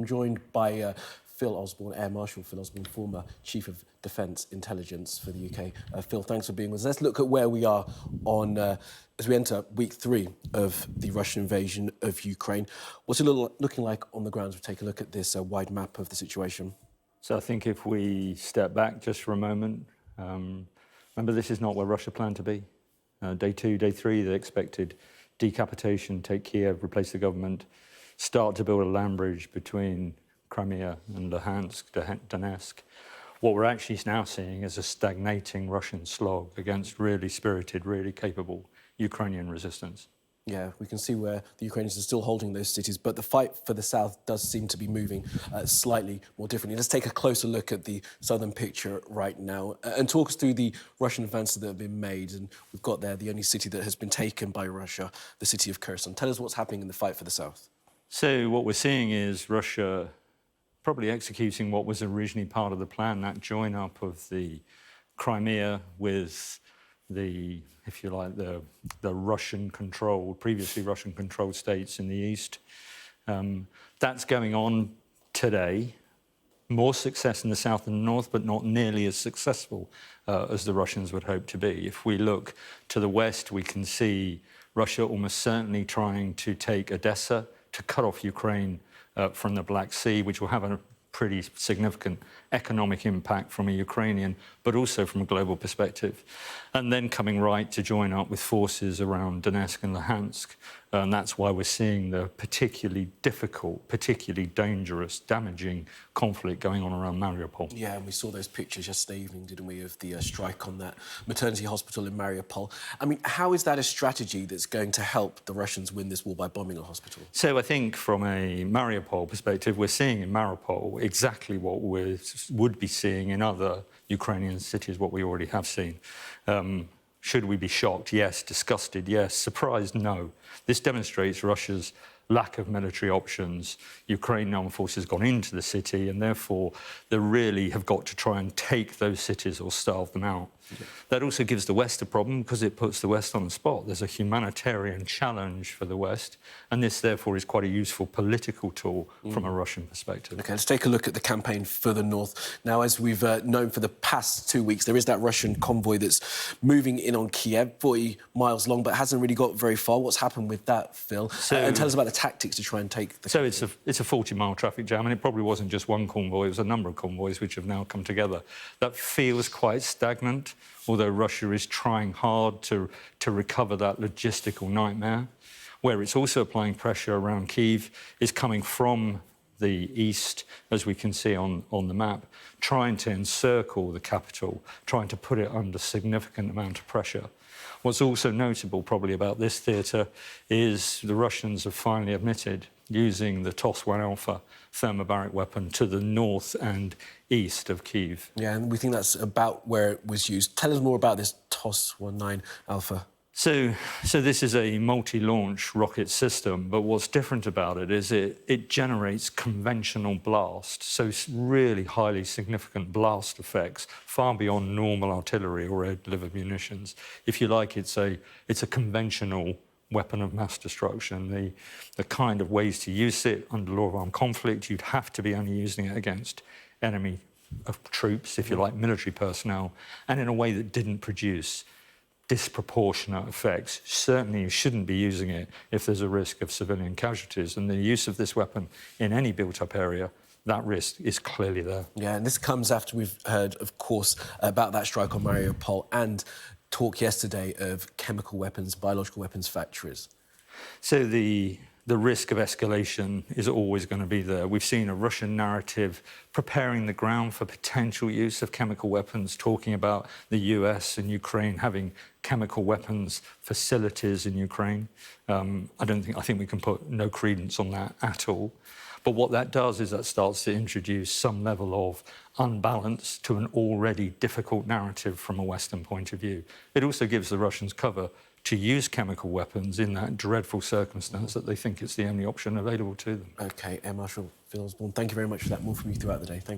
I'm joined by Phil Osborn, Air Marshal Phil Osborn, former Chief of Defence Intelligence for the UK. Phil, thanks for being with us. Let's look at where we are on as we enter week 3 of the Russian invasion of Ukraine. What's it looking like on the ground? We'll take a look at this wide map of the situation. So I think if we step back just for a moment, remember this is not where Russia planned to be. Day 2, day 3, they expected decapitation, take Kyiv, replace the government, start to build a land bridge between Crimea and Luhansk, Donetsk. What we're actually now seeing is a stagnating Russian slog against really spirited, really capable Ukrainian resistance. Yeah, we can see where the Ukrainians are still holding those cities, but the fight for the south does seem to be moving slightly more differently. Let's take a closer look at the southern picture right now and talk us through the Russian advances that have been made. And we've got there the only city that has been taken by Russia, the city of Kherson. Tell us what's happening in the fight for the south. So what we're seeing is Russia probably executing what was originally part of the plan, that join-up of the Crimea with the, if you like, the Russian-controlled, previously Russian-controlled states in the east. That's going on today. More success in the south and north, but not nearly as successful as the Russians would hope to be. If we look to the west, we can see Russia almost certainly trying to take Odessa to cut off Ukraine from the Black Sea, which will have a pretty significant economic impact from a Ukrainian, but also from a global perspective. And then coming right to join up with forces around Donetsk and Luhansk. And that's why we're seeing the particularly difficult, particularly dangerous, damaging conflict going on around Mariupol. Yeah, and we saw those pictures yesterday evening, didn't we, of the strike on that maternity hospital in Mariupol. I mean, how is that a strategy that's going to help the Russians win this war by bombing a hospital? So I think from a Mariupol perspective, we're seeing in Mariupol exactly what we would be seeing in other Ukrainian cities, what we already have seen. Should we be shocked? Yes. Disgusted? Yes. Surprised? No. This demonstrates Russia's lack of military options. Ukrainian armed forces have gone into the city and therefore they really have got to try and take those cities or starve them out. Yeah. That also gives the West a problem because it puts the West on the spot. There's a humanitarian challenge for the West and this therefore is quite a useful political tool from a Russian perspective. OK, let's take a look at the campaign further north. Now, as we've known for the past 2 weeks, there is that Russian convoy that's moving in on Kyiv, 40 miles long, but hasn't really got very far. What's happened with that, Phil? And tell us about the tactics to try and take the... So it's a 40-mile traffic jam, and it probably wasn't just one convoy, it was a number of convoys which have now come together. That feels quite stagnant, although Russia is trying hard to recover that logistical nightmare. Where it's also applying pressure around Kyiv is coming from the east, as we can see on the map, trying to encircle the capital, trying to put it under significant amount of pressure. What's also notable probably about this theatre is the Russians have finally admitted using the TOS-1 Alpha thermobaric weapon to the north and east of Kyiv. Yeah, and we think that's about where it was used. Tell us more about this TOS-19 Alpha. So this is a multi-launch rocket system, but what's different about it is it generates conventional blast, so really highly significant blast effects, far beyond normal artillery or air-delivered munitions. If you like, it's a conventional weapon of mass destruction. The kind of ways to use it under law of armed conflict, you'd have to be only using it against enemy of troops, if you like, military personnel, and in a way that didn't produce disproportionate effects. Certainly you shouldn't be using it if there's a risk of civilian casualties. And the use of this weapon in any built-up area, that risk is clearly there. Yeah, and this comes after we've heard, of course, about that strike on Mariupol and talk yesterday of chemical weapons, biological weapons factories. So the risk of escalation is always going to be there. We've seen a Russian narrative preparing the ground for potential use of chemical weapons, talking about the US and Ukraine having chemical weapons facilities in Ukraine. I think we can put no credence on that at all. But what that does is that starts to introduce some level of unbalance to an already difficult narrative from a Western point of view. It also gives the Russians cover to use chemical weapons in that dreadful circumstance that they think it's the only option available to them. OK, Air Marshal Phil Osborn, thank you very much for that. More from you throughout the day. Thank you.